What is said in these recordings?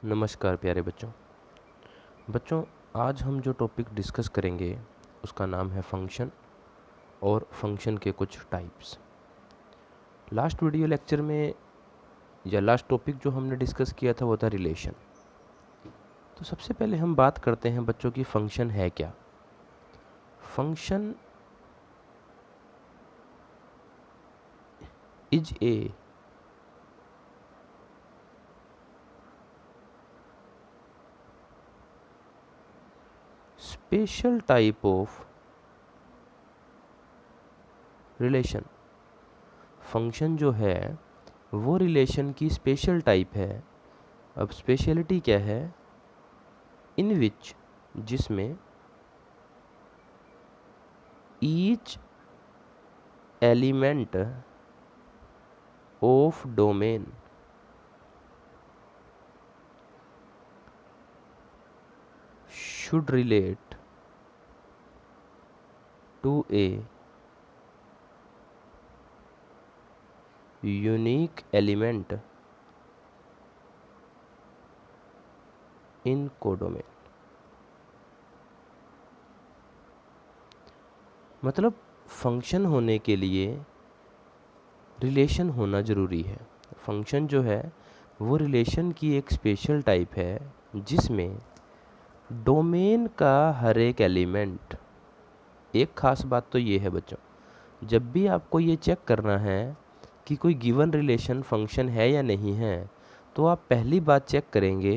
नमस्कार प्यारे बच्चों, आज हम जो टॉपिक डिस्कस करेंगे उसका नाम है फंक्शन और फंक्शन के कुछ टाइप्स। लास्ट वीडियो लेक्चर में या लास्ट टॉपिक जो हमने डिस्कस किया था वो था रिलेशन। तो सबसे पहले हम बात करते हैं बच्चों की फंक्शन है क्या। Function is a special type of relation. Function जो है वो रिलेशन की स्पेशल टाइप है। अब स्पेशलिटी क्या है? इन विच, जिसमें each element of domain should relate to a unique element in codomain। मतलब फंक्शन होने के लिए रिलेशन होना ज़रूरी है। फंक्शन जो है वो रिलेशन की एक स्पेशल टाइप है जिसमें डोमेन का हर एक एलिमेंट, एक ख़ास बात तो ये है बच्चों, जब भी आपको ये चेक करना है कि कोई गिवन रिलेशन फंक्शन है या नहीं है, तो आप पहली बात चेक करेंगे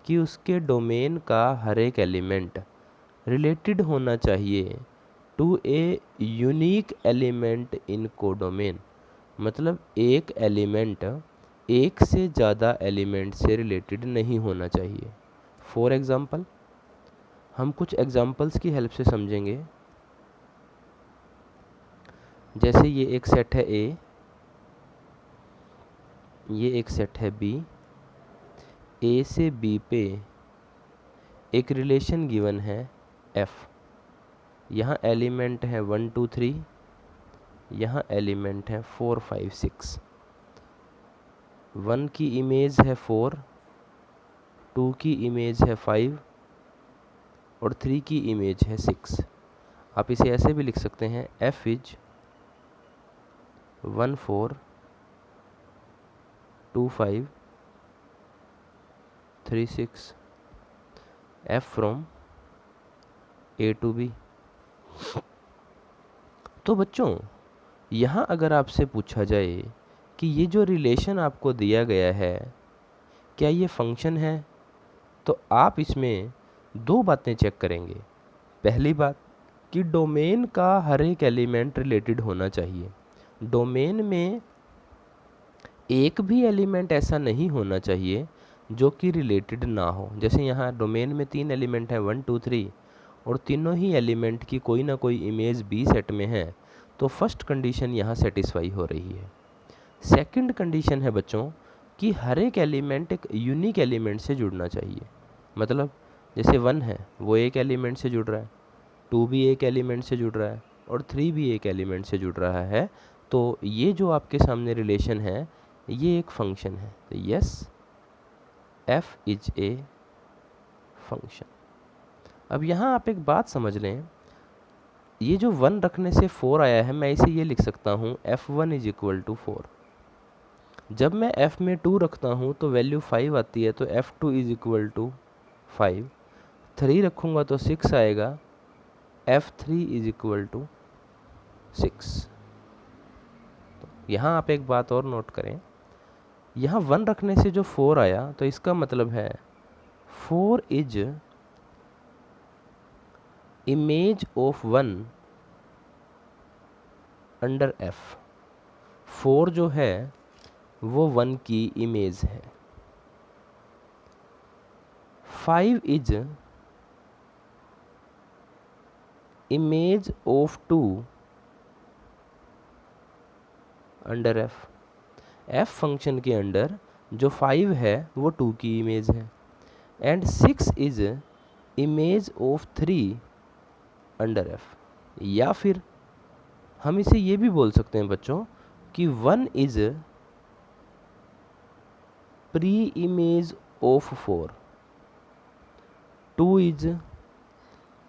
कि उसके डोमेन का हर एक एलिमेंट रिलेटेड होना चाहिए to a unique element in codomain. मतलब एक एलिमेंट एक से ज़्यादा एलिमेंट से रिलेटेड नहीं होना चाहिए। फॉर एग्ज़ाम्पल, हम कुछ एग्जांपल्स की हेल्प से समझेंगे। जैसे ये एक सेट है ए, ये एक सेट है बी। ए से बी पे एक रिलेशन गिवन है एफ। यहाँ एलिमेंट है 1 2 3, यहाँ एलिमेंट है 4 5 6। 1 की इमेज है 4, 2 की इमेज है 5 और 3 की इमेज है 6। आप इसे ऐसे भी लिख सकते हैं, f is 1 4 2 5 3 6 f from A to B. तो बच्चों, यहाँ अगर आपसे पूछा जाए कि ये जो रिलेशन आपको दिया गया है क्या ये फंक्शन है, तो आप इसमें दो बातें चेक करेंगे। पहली बात कि डोमेन का हर एक एलिमेंट रिलेटेड होना चाहिए। डोमेन में एक भी एलिमेंट ऐसा नहीं होना चाहिए जो कि रिलेटेड ना हो। जैसे यहाँ डोमेन में 3 एलिमेंट हैं 1 2 3 और तीनों ही एलिमेंट की कोई ना कोई इमेज बी सेट में है, तो फर्स्ट कंडीशन यहाँ सेटिस्फाई हो रही है। सेकंड कंडीशन है बच्चों कि हर एक एलिमेंट एक यूनिक एलिमेंट से जुड़ना चाहिए। मतलब जैसे 1 है वो एक एलिमेंट से जुड़ रहा है, 2 भी एक एलिमेंट से जुड़ रहा है और 3 भी एक एलिमेंट से जुड़ रहा है, तो ये जो आपके सामने रिलेशन है ये एक फंक्शन है। तो yes, F is a function. अब यहाँ आप एक बात समझ लें, ये जो 1 रखने से 4 आया है, मैं इसे ये लिख सकता हूँ f1 इज इक्वल टू 4। जब मैं f में 2 रखता हूँ तो वैल्यू 5 आती है, तो f2 इज इक्वल टू 5। 3 रखूँगा तो 6 आएगा, f3 इज इक्वल टू 6। तो यहाँ आप एक बात और नोट करें, यहाँ 1 रखने से जो 4 आया तो इसका मतलब है 4 is image of 1 under f। 4 जो है वो 1 की इमेज है। 5 is image of 2 under f। f function के अंडर जो 5 है वो 2 की इमेज है। And 6 is image of 3 under f। या फिर हम इसे ये भी बोल सकते हैं बच्चों कि 1 is pre image of 4, 2 is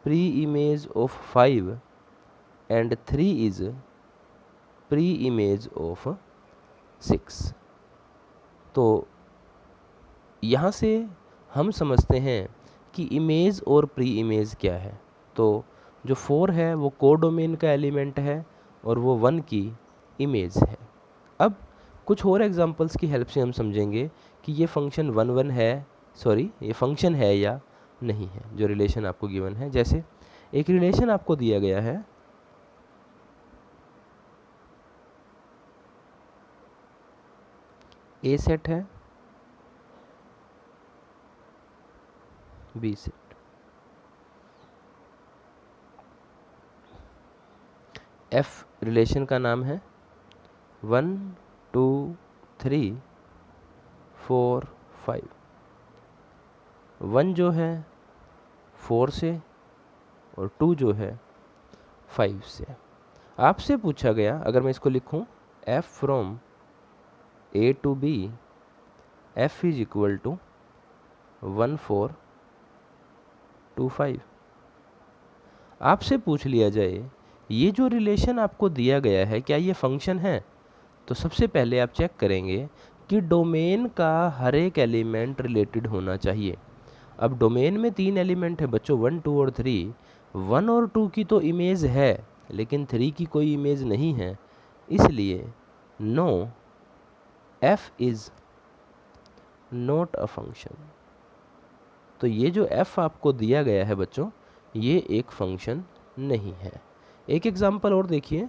pre-image of 5 and 3 is pre-image of 6। तो यहाँ से हम समझते हैं कि इमेज और प्री इमेज क्या है। तो जो 4 है वो कोडोमेन का एलिमेंट है और वो 1 की इमेज है। अब कुछ और एग्जांपल्स की हेल्प से हम समझेंगे कि ये फंक्शन ये फंक्शन है या नहीं है, जो रिलेशन आपको गिवन है। जैसे एक रिलेशन आपको दिया गया है, ए सेट है, बी सेट, एफ रिलेशन का नाम है 1 2 3 4 5। 1 जो है 4 से और 2 जो है 5 से। आपसे पूछा गया, अगर मैं इसको लिखूं f from a to b, f is equal to 1 4 2 5। आपसे पूछ लिया जाए ये जो रिलेशन आपको दिया गया है क्या ये फंक्शन है, तो सबसे पहले आप चेक करेंगे कि डोमेन का हर एक एलिमेंट रिलेटेड होना चाहिए। अब डोमेन में 3 एलिमेंट है बच्चों, 1 2 और 3। 1 और 2 की तो इमेज है लेकिन 3 की कोई इमेज नहीं है, इसलिए no f is not a function. तो ये जो f आपको दिया गया है बच्चों, ये एक फंक्शन नहीं है। एक एग्जांपल और देखिए,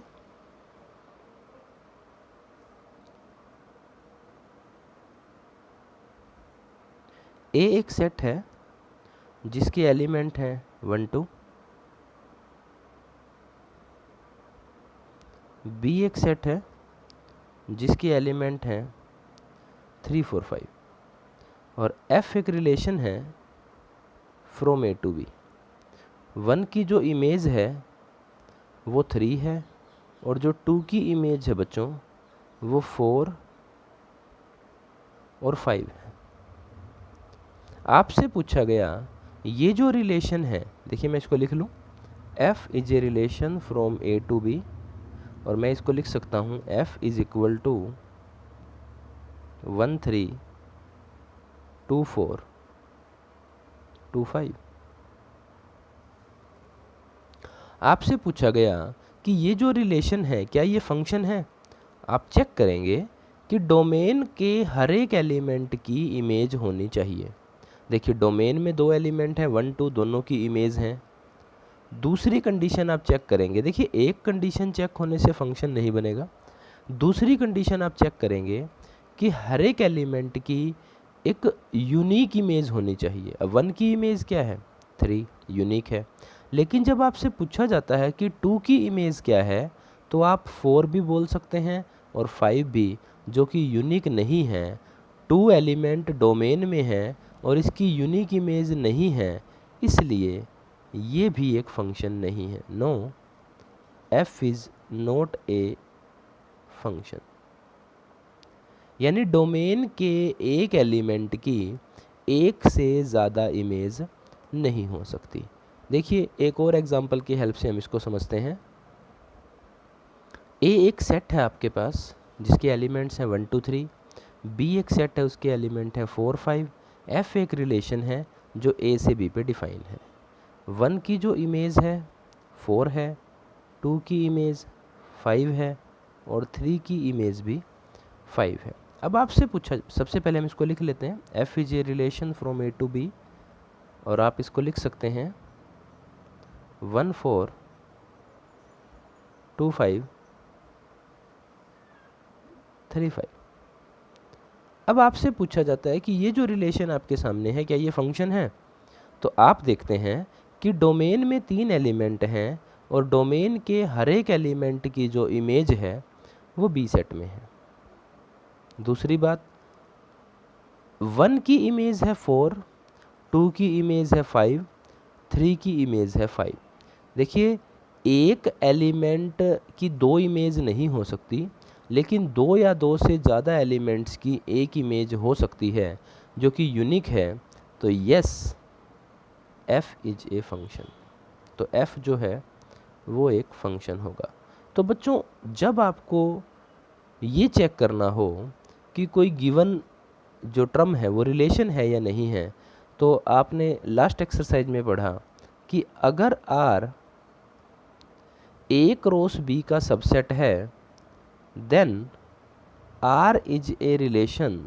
A एक सेट है जिसके एलिमेंट हैं 1 2, B एक सेट है जिसके एलिमेंट हैं 3 4 5 और F एक रिलेशन है फ्रॉम A टू B। 1 की जो इमेज है वो 3 है और जो 2 की इमेज है बच्चों वो 4 और 5 है। आपसे पूछा गया ये जो रिलेशन है, देखिए मैं इसको लिख लूँ, f is a relation from A to B, और मैं इसको लिख सकता हूँ f इज इक्वल टू 1 3 2 4 2 5। आपसे पूछा गया कि ये जो रिलेशन है क्या ये फंक्शन है। आप चेक करेंगे कि डोमेन के हर एक एलिमेंट की इमेज होनी चाहिए। देखिए डोमेन में 2 एलिमेंट हैं, 1 2 दोनों की इमेज हैं। दूसरी कंडीशन आप चेक करेंगे, देखिए एक कंडीशन चेक होने से फंक्शन नहीं बनेगा। दूसरी कंडीशन आप चेक करेंगे कि हर एक एलिमेंट की एक यूनिक इमेज होनी चाहिए। अब 1 की इमेज क्या है, 3 यूनिक है। लेकिन जब आपसे पूछा जाता है कि 2 की इमेज क्या है, तो आप 4 भी बोल सकते हैं और 5 भी, जो कि यूनिक नहीं है। 2 एलिमेंट डोमेन में है और इसकी यूनिक इमेज नहीं है, इसलिए ये भी एक फंक्शन नहीं है। No, f is not a function. यानी डोमेन के एक एलिमेंट की एक से ज़्यादा इमेज नहीं हो सकती। देखिए एक और एग्जांपल की हेल्प से हम इसको समझते हैं। A एक सेट है आपके पास जिसके एलिमेंट्स हैं 1 2 3, B एक सेट है उसके एलिमेंट हैं 4 5, F एक रिलेशन है जो A से B पे डिफाइन है। 1 की जो इमेज है 4 है, 2 की इमेज 5 है और 3 की इमेज भी 5 है। अब आपसे पूछा, सबसे पहले हम इसको लिख लेते हैं, F is a relation from A to B, और आप इसको लिख सकते हैं 1 4 2 5 3 5। अब आपसे पूछा जाता है कि ये जो रिलेशन आपके सामने है क्या ये फंक्शन है। तो आप देखते हैं कि डोमेन में 3 एलिमेंट हैं और डोमेन के हर एक एलिमेंट की जो इमेज है वो B सेट में है। दूसरी बात, 1 की इमेज है 4, 2 की इमेज है 5, 3 की इमेज है 5। देखिए एक एलिमेंट की 2 इमेज नहीं हो सकती, लेकिन 2 या 2 से ज़्यादा एलिमेंट्स की एक इमेज हो सकती है, जो कि यूनिक है, तो yes f is a function. तो f जो है वो एक फंक्शन होगा। तो बच्चों जब आपको ये चेक करना हो कि कोई गिवन जो टर्म है वो रिलेशन है या नहीं है, तो आपने लास्ट एक्सरसाइज में पढ़ा कि अगर R A क्रॉस B का सबसेट है then R is a relation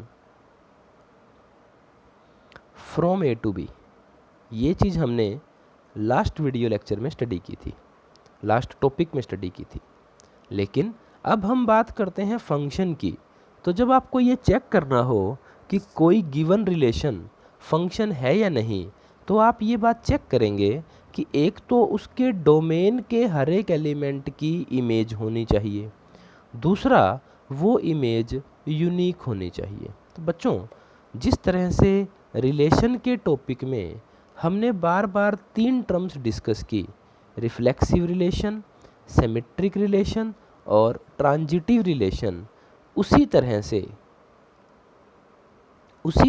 from A to B। ये चीज़ हमने लास्ट वीडियो लेक्चर में स्टडी की थी, लास्ट टॉपिक में स्टडी की थी। लेकिन अब हम बात करते हैं फंक्शन की। तो जब आपको ये चेक करना हो कि कोई गिवन रिलेशन फंक्शन है या नहीं, तो आप ये बात चेक करेंगे कि एक तो उसके डोमेन के हर एक एलिमेंट की इमेज होनी चाहिए, दूसरा वो इमेज यूनिक होनी चाहिए। तो बच्चों जिस तरह से रिलेशन के टॉपिक में हमने बार बार 3 टर्म्स डिस्कस की, रिफ्लेक्सिव रिलेशन, सिमेट्रिक रिलेशन और ट्रांजिटिव रिलेशन, उसी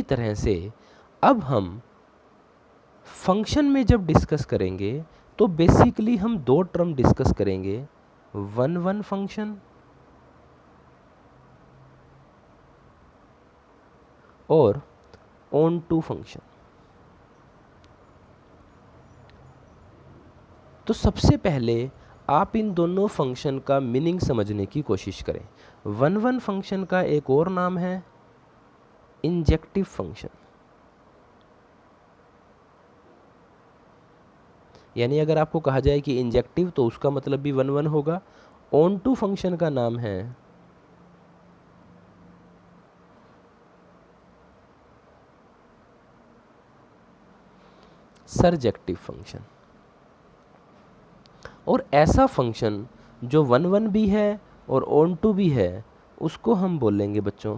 तरह से अब हम फंक्शन में जब डिस्कस करेंगे तो बेसिकली हम 2 टर्म डिस्कस करेंगे, वन वन फंक्शन और ऑन टू फंक्शन। तो सबसे पहले आप इन दोनों फंक्शन का मीनिंग समझने की कोशिश करें। वन वन फंक्शन का एक और नाम है इंजेक्टिव फंक्शन, यानी अगर आपको कहा जाए कि इंजेक्टिव तो उसका मतलब भी वन वन होगा। ऑन टू फंक्शन का नाम है सरजेक्टिव फंक्शन। और ऐसा फंक्शन जो वन वन भी है और ऑन टू भी है, उसको हम बोलेंगे बच्चों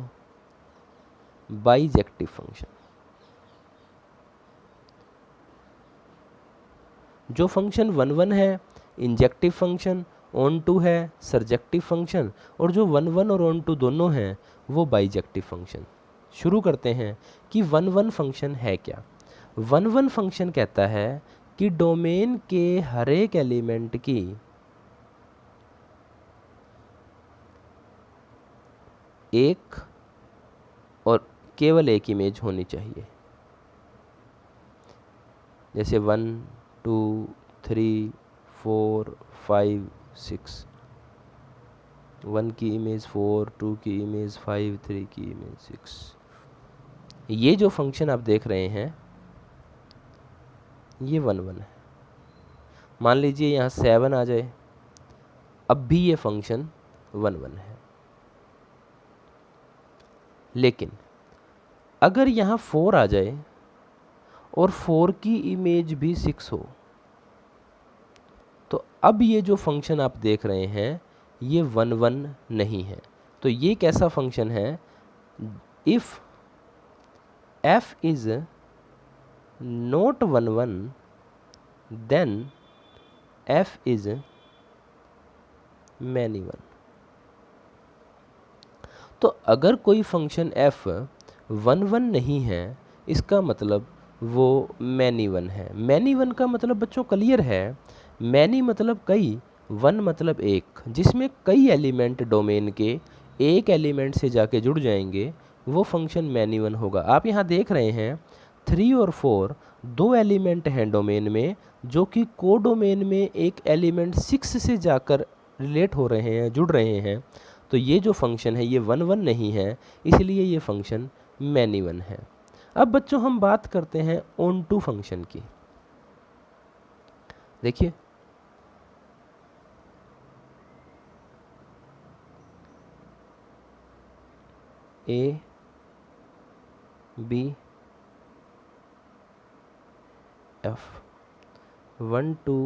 बाइजेक्टिव फंक्शन। जो फंक्शन वन वन है इंजेक्टिव फंक्शन, ऑन टू है सरजेक्टिव फंक्शन, और जो वन वन और ऑन टू दोनों हैं वो बाइजेक्टिव फंक्शन। शुरू करते हैं कि वन वन फंक्शन है क्या। वन वन फंक्शन कहता है कि डोमेन के हर एक एलिमेंट की एक और केवल एक इमेज होनी चाहिए। जैसे 1 2 3 4 5 6, 1 की इमेज 4, 2 की इमेज 5, 3 की इमेज 6। ये जो फंक्शन आप देख रहे हैं ये वन वन है। मान लीजिए यहाँ 7 आ जाए, अब भी ये फंक्शन वन वन है। लेकिन अगर यहाँ 4 आ जाए और 4 की इमेज भी 6 हो, तो अब ये जो फंक्शन आप देख रहे हैं ये वन वन नहीं है। तो ये कैसा फंक्शन है? If f is not one one then f is many one. तो अगर कोई फंक्शन f वन वन नहीं है, इसका मतलब वो मैनी वन है। मैनी वन का मतलब बच्चों क्लियर है। मैनी मतलब कई, वन मतलब एक, जिसमें कई एलिमेंट डोमेन के एक एलिमेंट से जाके जुड़ जाएंगे, वो फंक्शन मैनी वन होगा। आप यहाँ देख रहे हैं 3 और 4 दो एलिमेंट हैं डोमेन में, जो कि को डोमेन में एक एलिमेंट 6 से जाकर रिलेट हो रहे हैं, जुड़ रहे हैं। तो ये जो फंक्शन है ये वन वन नहीं है, इसलिए ये फंक्शन मैनी वन है। अब बच्चों हम बात करते हैं ऑन टू फंक्शन की। देखिए ए बी एफ 1 2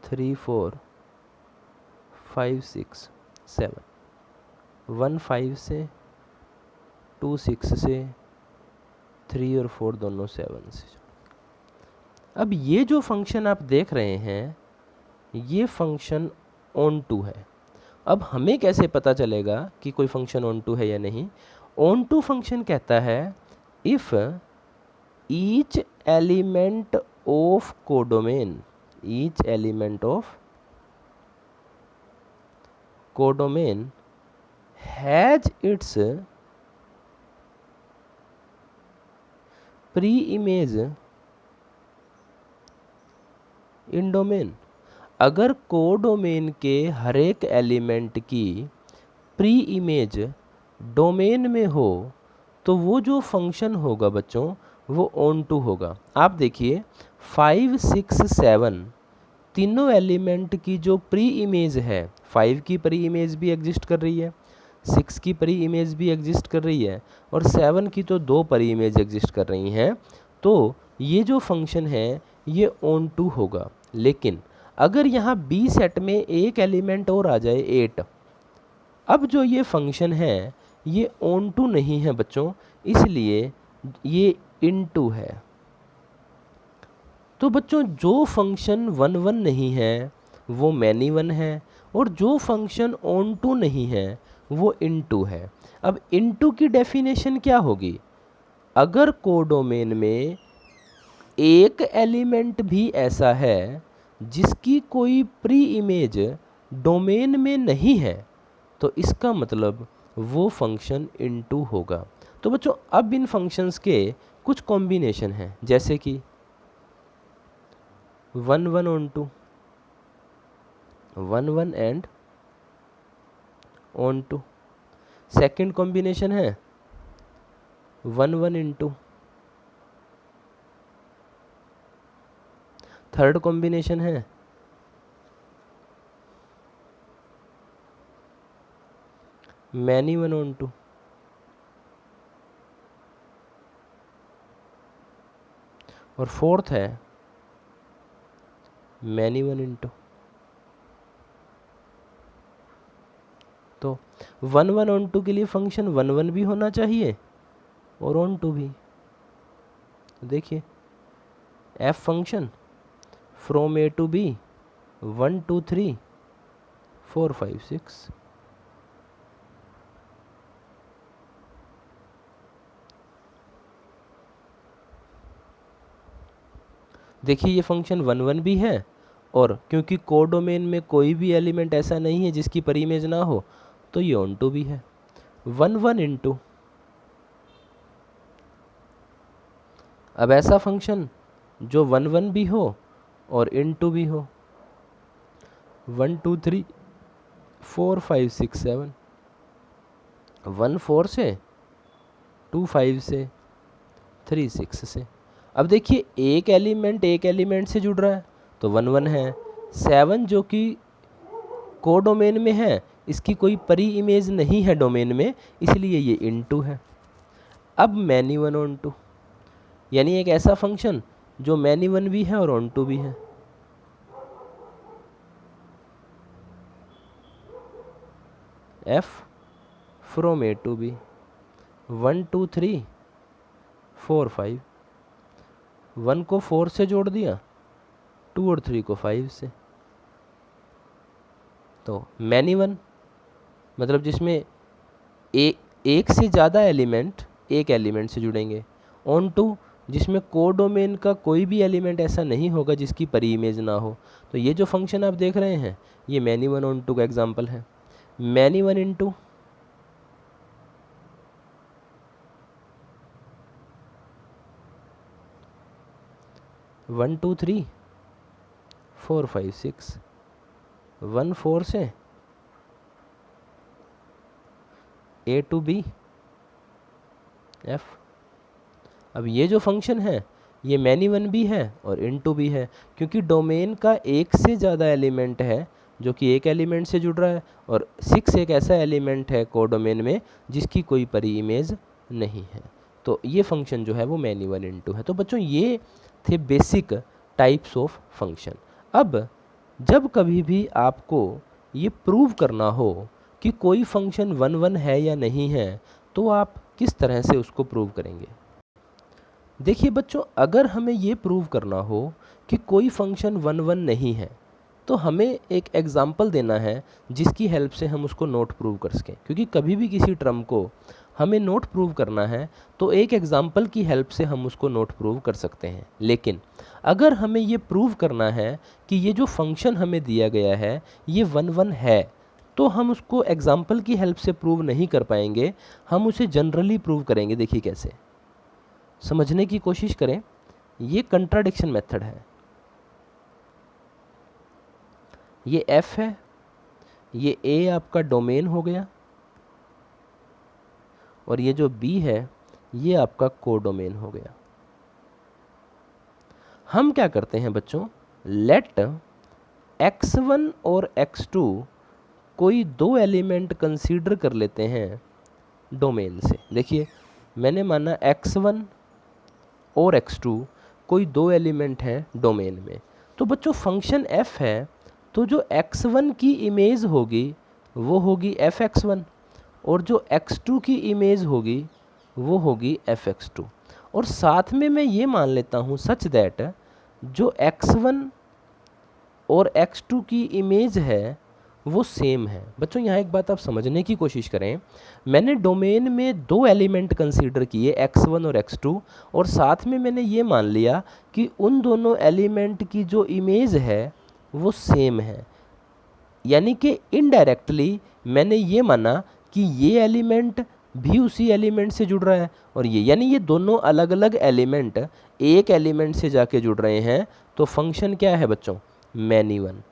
3 4 5 6 7, 1 5 से 2 6 से 3 और 4 दोनों 7 से। अब ये जो फंक्शन आप देख रहे हैं ये फंक्शन ऑन टू है। अब हमें कैसे पता चलेगा कि कोई फंक्शन ऑन टू है या नहीं? ऑन टू फंक्शन कहता है if each element of codomain, each element of codomain has its pre-image in domain। अगर कोडोमेन के हर एक एलिमेंट की प्री इमेज डोमेन में हो तो वो जो फंक्शन होगा बच्चों वो ऑन टू होगा। आप देखिए 5, 6, 7 तीनों एलिमेंट की जो प्री इमेज है, 5 की प्री इमेज भी एग्जिस्ट कर रही है, 6 की प्री इमेज भी एग्जिस्ट कर रही है और 7 की तो 2 प्री इमेज एग्जिस्ट कर रही हैं। तो ये जो फंक्शन है ये ऑन टू होगा। लेकिन अगर यहाँ बी सेट में एक एलिमेंट और आ जाए 8, अब जो ये फंक्शन है ये ऑन टू नहीं है बच्चों, इसलिए ये इन टू है। तो बच्चों जो फंक्शन 1, 1 नहीं है वो मैनी 1 है और जो फंक्शन ऑन टू नहीं है वो इन टू है। अब इन टू की डेफिनेशन क्या होगी? अगर कोडोमेन में एक एलिमेंट भी ऐसा है जिसकी कोई प्री इमेज डोमेन में नहीं है तो इसका मतलब वो फंक्शन इन टू होगा। तो बच्चों अब इन फंक्शंस के कुछ कॉम्बिनेशन हैं, जैसे कि 1, 1 onto, 1, 1 and onto. Second combination है 1, 1 इंटू। थर्ड कॉम्बिनेशन है मैनी 1 ऑन टू। और फोर्थ है मैनी 1 इंटू। तो 1, 1 ऑन टू के लिए फंक्शन 1, 1 भी होना चाहिए और ऑन टू भी। देखिए f function from A to B 1, 2, 3, 4, 5, 6। देखिए ये फंक्शन 1, 1 भी है और क्योंकि कोडोमेन में कोई भी एलिमेंट ऐसा नहीं है जिसकी प्री इमेज ना हो तो ये ऑन टू भी है। 1, 1 इंटू। अब ऐसा फंक्शन जो 1, 1 भी हो और इन टू भी हो। 1, 2, 3, 4, 5, 6, 7। 1 4 से, 2 5 से, 3 6 से। अब देखिए एक एलिमेंट से जुड़ रहा है तो 1, 1 है। 7 जो कि कोडोमेन में है इसकी कोई प्री इमेज नहीं है डोमेन में, इसलिए ये इन टू है। अब मैनी 1 ऑन टू, यानी एक ऐसा फंक्शन जो मैनी 1 भी है और ऑन टू भी है। F from A to B 1, 2, 3, 4, 5। 1 को 4 से जोड़ दिया, 2 और 3 को 5 से। तो मैनी 1 मतलब जिसमें एक से ज़्यादा एलिमेंट एक एलिमेंट से जुड़ेंगे। ऑन टू जिसमें कोडोमेन का कोई भी एलिमेंट ऐसा नहीं होगा जिसकी प्री इमेज ना हो। तो ये जो फंक्शन आप देख रहे हैं ये मैनी 1 ऑन टू का एग्जाम्पल है। Many 1 into 1, 2, 3, 4, 5, 6। 1 4 से ए टू बी एफ। अब ये जो फंक्शन है ये मैनी 1 भी है और इन टू भी है क्योंकि डोमेन का एक से ज़्यादा एलिमेंट है जो कि एक एलिमेंट से जुड़ रहा है और 6 एक ऐसा एलिमेंट है कोडोमेन में जिसकी कोई प्री इमेज नहीं है। तो ये फंक्शन जो है वो मैनी 1 इन टू है। तो बच्चों ये थे बेसिक टाइप्स ऑफ फंक्शन। अब जब कभी भी आपको ये प्रूव करना हो कि कोई फंक्शन 1, 1 है या नहीं है तो आप किस तरह से उसको प्रूव करेंगे? देखिए बच्चों अगर हमें ये प्रूव करना हो कि कोई फंक्शन 1, 1 नहीं है तो हमें एक एग्जाम्पल देना है जिसकी हेल्प से हम उसको नोट प्रूव कर सकें, क्योंकि कभी भी किसी टर्म को हमें नोट प्रूव करना है तो एक एग्जाम्पल की हेल्प से हम उसको नोट प्रूव कर सकते हैं। लेकिन अगर हमें ये प्रूव करना है कि ये जो फंक्शन हमें दिया गया है ये 1 1 है, तो हम उसको एग्जाम्पल की हेल्प से प्रूव नहीं कर पाएंगे, हम उसे जनरली प्रूव करेंगे। देखिए कैसे, समझने की कोशिश करें। ये कंट्राडिक्शन मेथड है, ये f है, ये a आपका डोमेन हो गया, और ये जो b है ये आपका कोडोमेन हो गया। हम क्या करते हैं बच्चों, लेट x1 और x2 कोई दो एलिमेंट कंसीडर कर लेते हैं डोमेन से। देखिए मैंने माना x1 और x2 कोई दो एलिमेंट हैं डोमेन में, तो बच्चों फंक्शन f है, तो जो x1 की इमेज होगी वो होगी fx1, और जो x2 की इमेज होगी वो होगी fx2। और साथ में मैं ये मान लेता हूँ सच दैट जो x1 और x2 की इमेज है वो सेम है। बच्चों यहाँ एक बात आप समझने की कोशिश करें, मैंने डोमेन में दो एलिमेंट कंसीडर किए x1 और x2, और साथ में मैंने ये मान लिया कि उन दोनों एलिमेंट की जो इमेज है वो सेम है। यानी कि इनडायरेक्टली मैंने ये माना कि ये एलिमेंट भी उसी एलिमेंट से जुड़ रहा है, और यानी ये दोनों अलग अलग एलिमेंट एक एलिमेंट से जाके जुड़ रहे हैं। तो फंक्शन क्या है बच्चों, मैनी वन।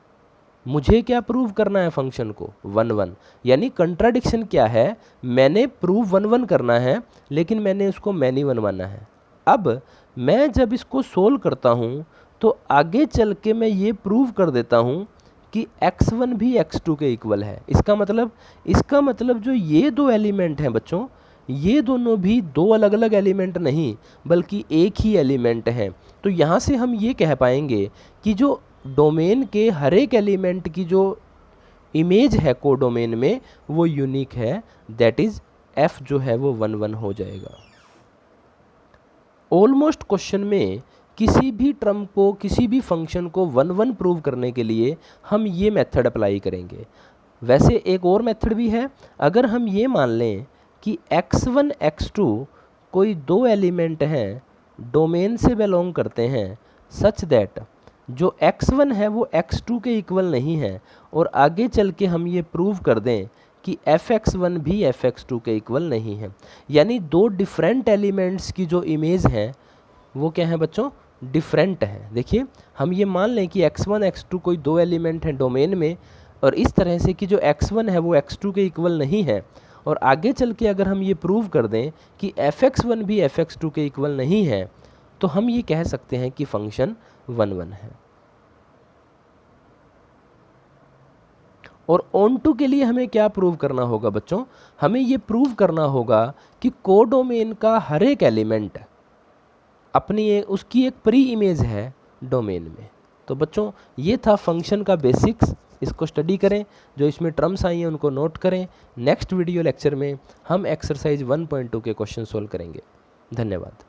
मुझे क्या प्रूव करना है फंक्शन को, 1 1। यानी कंट्राडिक्शन क्या है, मैंने प्रूव 1 1 करना है लेकिन मैंने उसको मैनी वन माना है। अब मैं जब इसको सोल्व करता हूँ तो आगे चल के मैं ये प्रूव कर देता हूँ कि x1 भी x2 के इक्वल है। इसका मतलब जो ये दो एलिमेंट हैं बच्चों, ये दोनों भी दो अलग अलग एलिमेंट नहीं बल्कि एक ही एलिमेंट हैं। तो यहाँ से हम ये कह पाएंगे कि जो डोमेन के हर एक एलिमेंट की जो इमेज है कोडोमेन में वो यूनिक है, दैट इज f जो है वो 1 1 हो जाएगा। ऑलमोस्ट क्वेश्चन में किसी भी टर्म को, किसी भी फंक्शन को 1 1 प्रूव करने के लिए हम ये मेथड अप्लाई करेंगे। वैसे एक और मेथड भी है, अगर हम ये मान लें कि x1 x2 कोई दो एलिमेंट हैं डोमेन से बिलोंग करते हैं सच दैट जो x1 है वो x2 के इक्वल नहीं है, और आगे चल के हम ये प्रूव कर दें कि fx1 भी fx2 के इक्वल नहीं है। यानी दो डिफरेंट एलिमेंट्स की जो इमेज है वो क्या है बच्चों, डिफरेंट है। देखिए हम ये मान लें कि x1 x2 कोई दो एलिमेंट हैं डोमेन में, और इस तरह से कि जो x1 है वो x2 के इक्वल नहीं है, और आगे चल के अगर हम ये प्रूव कर दें कि fx1 भी fx2 के इक्वल नहीं है, तो हम ये कह सकते हैं कि फंक्शन 1 1 है। और ऑन2 के लिए हमें क्या प्रूव करना होगा बच्चों, हमें ये प्रूव करना होगा कि कोडोमेन का हर एक एलिमेंट अपनी उसकी एक प्री इमेज है डोमेन में। तो बच्चों ये था फंक्शन का बेसिक्स, इसको स्टडी करें, जो इसमें टर्म्स आई हैं उनको नोट करें। नेक्स्ट वीडियो लेक्चर में हम एक्सरसाइज 1.2 के क्वेश्चन सोल्व करेंगे। धन्यवाद।